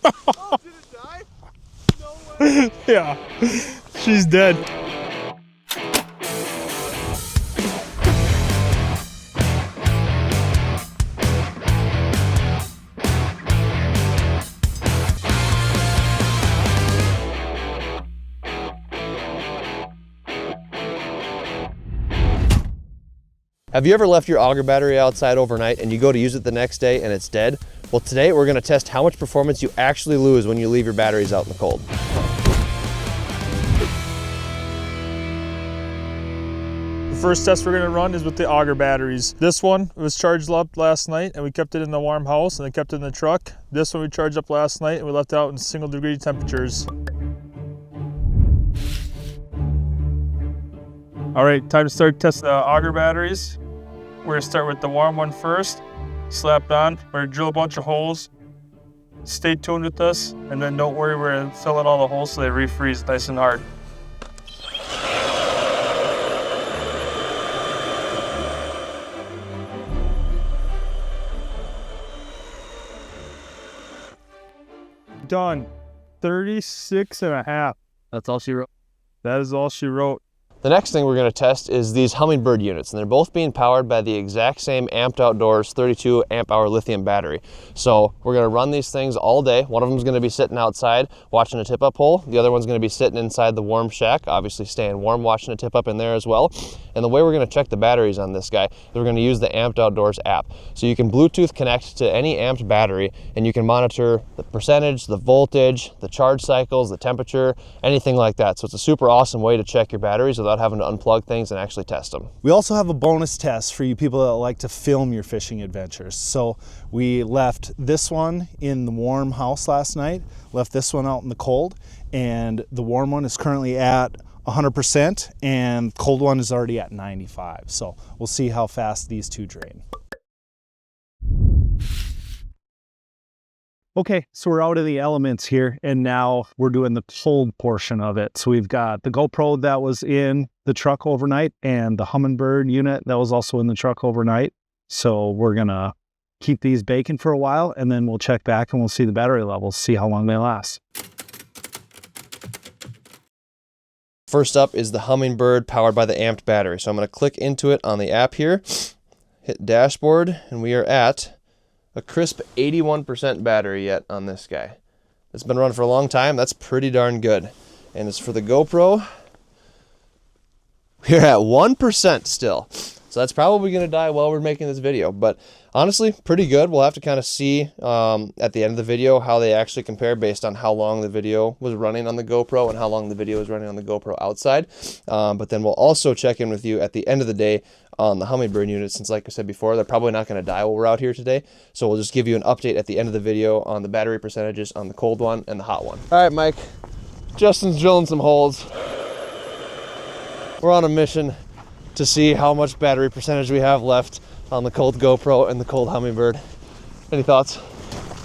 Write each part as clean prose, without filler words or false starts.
Oh, did it die? No way. Yeah, she's dead. Have you ever left your auger battery outside overnight and you go to use it the next day and it's dead? Well, today we're going to test how much performance you actually lose when you leave your batteries out in the cold. The first test we're going to run is with the auger batteries. This one was charged up last night and we kept it in the warm house and I kept it in the truck. This one we charged up last night and we left it out in single-degree temperatures. All right, time to start testing the auger batteries. We're gonna start with the warm one first. Slapped on. We're gonna drill a bunch of holes. Stay tuned with us, and then don't worry, we're gonna fill in all the holes so they refreeze nice and hard. Done. 36.5. That's all she wrote. That is all she wrote. The next thing we're going to test is these Hummingbird units, and they're both being powered by the exact same Amped Outdoors 32 amp hour lithium battery. So we're going to run these things all day. One of them is going to be sitting outside watching a tip-up hole. The other one's going to be sitting inside the warm shack, obviously staying warm, watching a tip-up in there as well. And the way we're going to check the batteries on this guy is we're going to use the Amped Outdoors app. So you can Bluetooth connect to any amped battery, and you can monitor the percentage, the voltage, the charge cycles, the temperature, anything like that. So it's a super awesome way to check your batteries without having to unplug things and actually test them. We also have a bonus test for you people that like to film your fishing adventures. So we left this one in the warm house last night, left this one out in the cold, and the warm one is currently at 100% and cold one is already at 95. So we'll see how fast these two drain. Okay, so we're out of the elements here, and now we're doing the cold portion of it. So we've got the GoPro that was in the truck overnight and the Hummingbird unit that was also in the truck overnight. So we're gonna keep these baking for a while, and then we'll check back and we'll see the battery levels, see how long they last. First up is the Hummingbird powered by the amped battery. So I'm going to click into it on the app here, hit dashboard, and we are at a crisp 81% battery yet on this guy. It's been running for a long time. That's pretty darn good. And as for the GoPro, we're at 1% still. So that's probably going to die while we're making this video. But honestly, pretty good. We'll have to kind of see at the end of the video how they actually compare based on how long the video was running on the GoPro and how long the video was running on the GoPro outside. But then we'll also check in with you at the end of the day on the Hummingbird unit, since like I said before, they're probably not going to die while we're out here today. So we'll just give you an update at the end of the video on the battery percentages on the cold one and the hot one. All right, Mike, Justin's drilling some holes. We're on a mission to see how much battery percentage we have left on the cold GoPro and the cold Hummingbird. Any thoughts?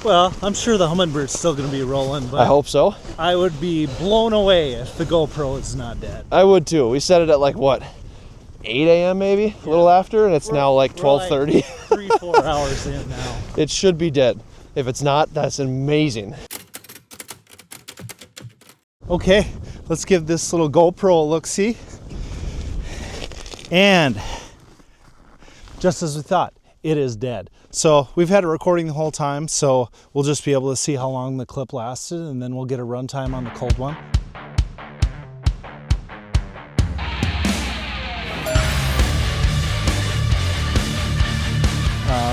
Well, I'm sure the Hummingbird's still going to be rolling, but I hope so. I would be blown away if the GoPro is not dead. I would too. We set it at like what, 8 a.m. maybe, a little after, and it's now like 12:30. Like 3-4 hours in now. It should be dead. If it's not, that's amazing. Okay, let's give this little GoPro a look-see. And just as we thought, it is dead. So we've had it recording the whole time, so we'll just be able to see how long the clip lasted, and then we'll get a runtime on the cold one.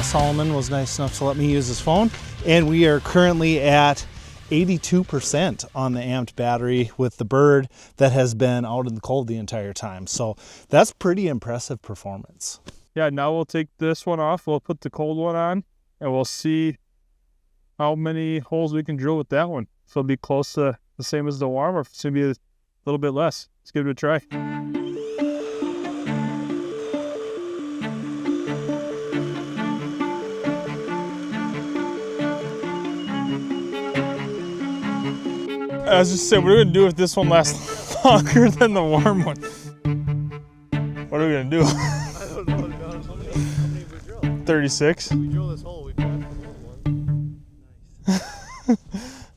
Solomon was nice enough to let me use his phone, and we are currently at 82% on the amped battery with the Bird that has been out in the cold the entire time. So that's pretty impressive performance. Yeah, now we'll take this one off. We'll put the cold one on, and we'll see how many holes we can drill with that one. If it'll be close to the same as the warm, or if it's going to be a little bit less. Let's give it a try. As I said, we're going to do if this one lasts longer than the warm one. What are we going to do? I don't know, to be honest. How many we drill? 36. We drill this hole, we passed the whole one. Nice.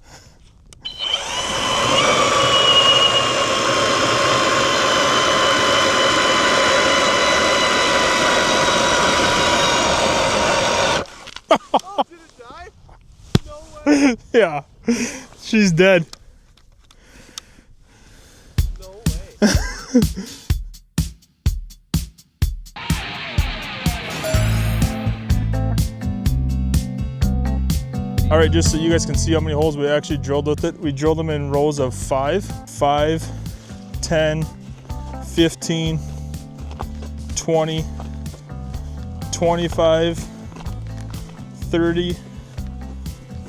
Yeah, she's dead. No way. All right, just so you guys can see how many holes we actually drilled with it. We drilled them in rows of 5, 10, 15, 20, 25, 30,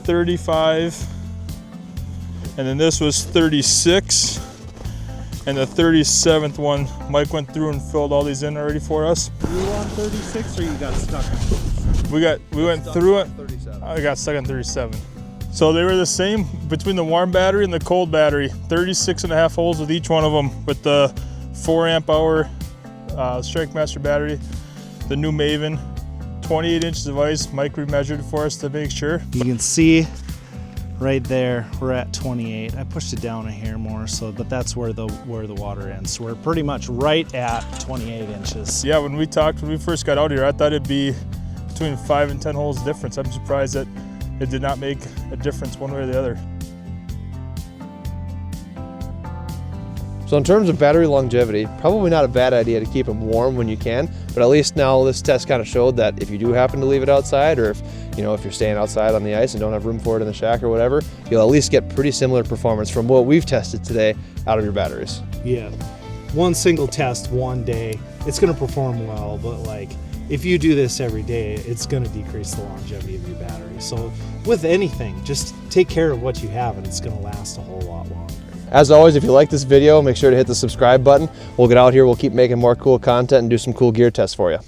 35, and then this was 36. And the 37th one, Mike went through and filled all these in already for us. You were on 36 or you got stuck? We went through it. 37. I got stuck on 37. So they were the same between the warm battery and the cold battery. 36.5 holes with each one of them with the 4 amp hour Strength Master battery, the new Maven, 28 inches of ice. Mike remeasured for us to make sure. You can see right there, we're at 28. I pushed it down a hair more, but that's where the water ends. So we're pretty much right at 28 inches. Yeah, when we first got out here, I thought it'd be between 5 and 10 holes difference. I'm surprised that it did not make a difference one way or the other. So in terms of battery longevity, probably not a bad idea to keep them warm when you can, but at least now this test kind of showed that if you do happen to leave it outside, or if you're staying outside on the ice and don't have room for it in the shack or whatever, you'll at least get pretty similar performance from what we've tested today out of your batteries. Yeah, one single test one day, it's gonna perform well, but like if you do this every day, it's gonna decrease the longevity of your battery. So with anything, just take care of what you have and it's gonna last a whole lot longer. As always, if you like this video, make sure to hit the subscribe button. We'll get out here, we'll keep making more cool content and do some cool gear tests for you.